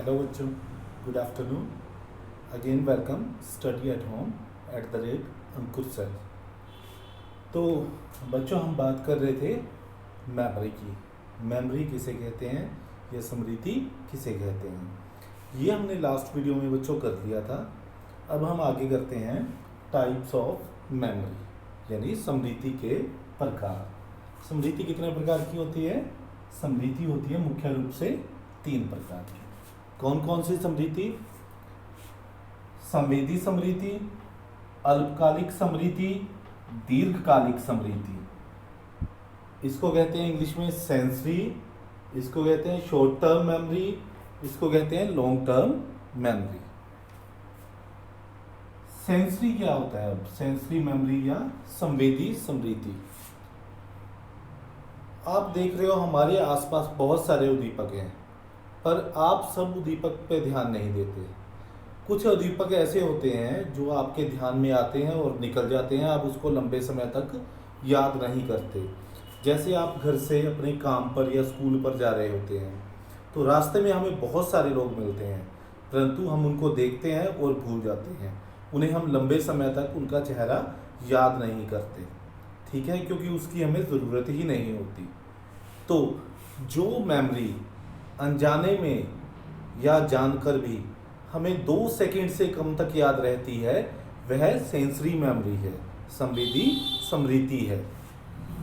Hello बच्चों, good afternoon. Again welcome study at home @Ankur sir. तो बच्चों, हम बात कर रहे थे मेमोरी की। मेमोरी किसे कहते हैं या स्मृति किसे कहते हैं, ये हमने लास्ट वीडियो में बच्चों कर दिया था। अब हम आगे करते हैं टाइप्स ऑफ मेमोरी, यानी स्मृति के प्रकार। स्मृति कितने प्रकार की होती है? स्मृति होती है मुख्य रूप से 3 प्रकार की। कौन कौन सी स्मृति? संवेदी स्मृति, अल्पकालिक स्मृति, दीर्घकालिक स्मृति। इसको कहते हैं इंग्लिश में सेंसरी, इसको कहते हैं शॉर्ट टर्म मेमोरी, इसको कहते हैं लॉन्ग टर्म मेमोरी। सेंसरी क्या होता है? अब सेंसरी मेमोरी या संवेदी स्मृति। आप देख रहे हो हमारे आसपास बहुत सारे उद्दीपक हैं, पर आप सब उद्दीपक पे ध्यान नहीं देते। कुछ उद्दीपक ऐसे होते हैं जो आपके ध्यान में आते हैं और निकल जाते हैं, आप उसको लंबे समय तक याद नहीं करते। जैसे आप घर से अपने काम पर या स्कूल पर जा रहे होते हैं, तो रास्ते में हमें बहुत सारे लोग मिलते हैं, परंतु हम उनको देखते हैं और भूल जाते हैं। उन्हें हम लंबे समय तक उनका चेहरा याद नहीं करते, ठीक है, क्योंकि उसकी हमें ज़रूरत ही नहीं होती। तो जो मेमोरी अनजाने में या जानकर भी हमें 2 सेकंड से कम तक याद रहती है, वह सेंसरी मेमोरी है, संवेदी स्मृति है।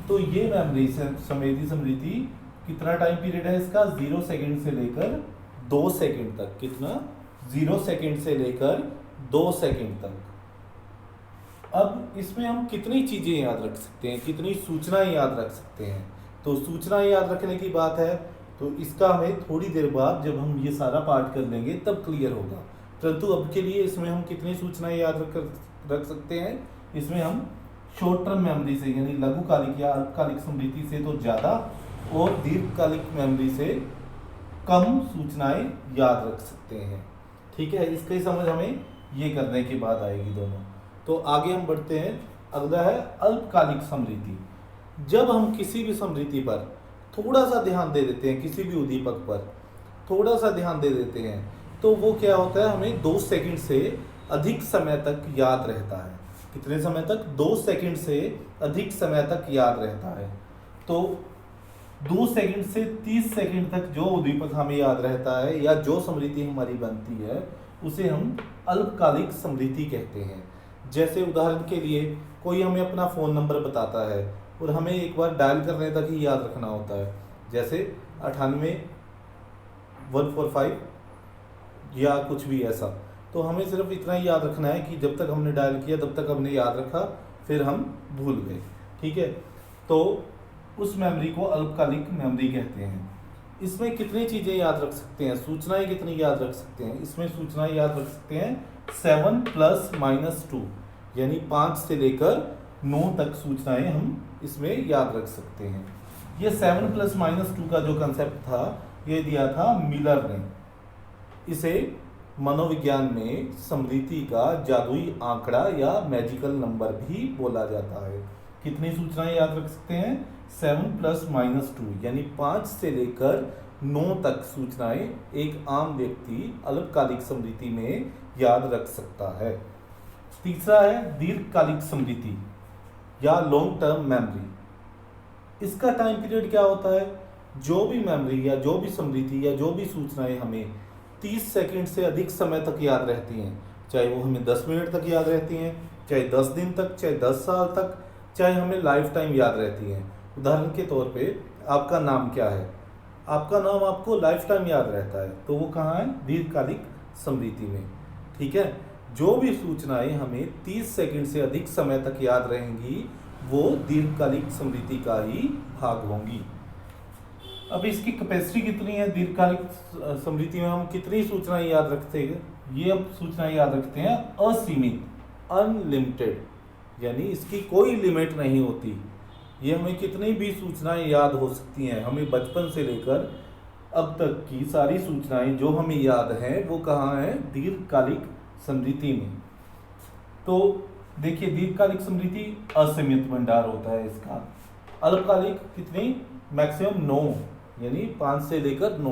तो ये मेमोरी संवेदी स्मृति कितना टाइम पीरियड है इसका? 0 सेकंड से लेकर 2 सेकंड तक। कितना? 0 सेकंड से लेकर 2 सेकंड तक। अब इसमें हम कितनी चीज़ें याद रख सकते हैं, कितनी सूचनाएं याद रख सकते हैं? तो सूचनाएं याद रखने की बात है तो इसका हमें थोड़ी देर बाद जब हम ये सारा पार्ट कर लेंगे तब क्लियर होगा। परंतु अब के लिए इसमें हम कितनी सूचनाएं याद रख सकते हैं? इसमें हम शॉर्ट टर्म मेमोरी से, यानी लघुकालिक या अल्पकालिक स्मृति से तो ज़्यादा और दीर्घकालिक मेमोरी से कम सूचनाएं याद रख सकते हैं, ठीक है। इसकी समझ हमें ये करने के बाद आएगी दोनों। तो आगे हम बढ़ते हैं। अगला है अल्पकालिक स्मृति। जब हम किसी भी स्मृति पर थोड़ा सा ध्यान दे देते हैं, किसी भी उद्दीपक पर थोड़ा सा ध्यान दे देते हैं, तो वो क्या होता है, हमें 2 सेकंड से अधिक समय तक याद रहता है। कितने समय तक? 2 सेकंड से अधिक समय तक याद रहता है। तो 2 सेकंड से 30 सेकंड तक जो उद्दीपक हमें याद रहता है या जो स्मृति हमारी बनती है, उसे हम अल्पकालिक स्मृति कहते हैं। जैसे उदाहरण के लिए कोई हमें अपना फ़ोन नंबर बताता है और हमें एक बार डायल करने तक ही याद रखना होता है, जैसे 98 145 या कुछ भी ऐसा। तो हमें सिर्फ इतना ही याद रखना है कि जब तक हमने डायल किया तब तक हमने याद रखा, फिर हम भूल गए, ठीक है। तो उस मेमोरी को अल्पकालिक मेमोरी कहते हैं। इसमें कितनी चीज़ें याद रख सकते हैं, सूचनाएं कितनी याद रख सकते हैं? इसमें सूचनाएं याद रख सकते हैं 7 ± 2, यानी 5 से लेकर 9 तक सूचनाएं हम इसमें याद रख सकते हैं। ये 7 ± 2 का जो कंसेप्ट था, ये दिया था मिलर ने। इसे मनोविज्ञान में स्मृति का जादुई आंकड़ा या मैजिकल नंबर भी बोला जाता है। कितनी सूचनाएं याद रख सकते हैं? 7 ± 2, यानी 5 से लेकर 9 तक सूचनाएं एक आम व्यक्ति अल्पकालिक स्मृति में याद रख सकता है। तीसरा है दीर्घकालिक स्मृति या लॉन्ग टर्म मेमोरी। इसका टाइम पीरियड क्या होता है? जो भी मेमोरी या जो भी स्मृति या जो भी सूचनाएं हमें 30 सेकंड से अधिक समय तक याद रहती हैं, चाहे वो हमें 10 मिनट तक याद रहती हैं, चाहे 10 दिन तक, चाहे 10 साल तक, चाहे हमें लाइफ टाइम याद रहती हैं। उदाहरण के तौर पे आपका नाम क्या है? आपका नाम आपको लाइफ टाइम याद रहता है, तो वो कहाँ है? दीर्घकालिक स्मृति में, ठीक है। जो भी सूचनाएं हमें 30 सेकंड से अधिक समय तक याद रहेंगी, वो दीर्घकालिक स्मृति का ही भाग होंगी। अब इसकी कैपेसिटी कितनी है? दीर्घकालिक स्मृति में हम कितनी सूचनाएं याद रखते हैं? ये अब सूचनाएं याद रखते हैं असीमित, अनलिमिटेड, यानी इसकी कोई लिमिट नहीं होती। ये हमें कितनी भी सूचनाएं याद हो सकती हैं। हमें बचपन से लेकर अब तक की सारी सूचनाएं जो हमें याद हैं, वो कहाँ हैं? दीर्घकालिक स्मृति में। तो देखिए, दीर्घकालिक स्मृति असीमित भंडार होता है इसका। अल्पकालिक कितनी? मैक्सिमम 9, यानी 5 से लेकर 9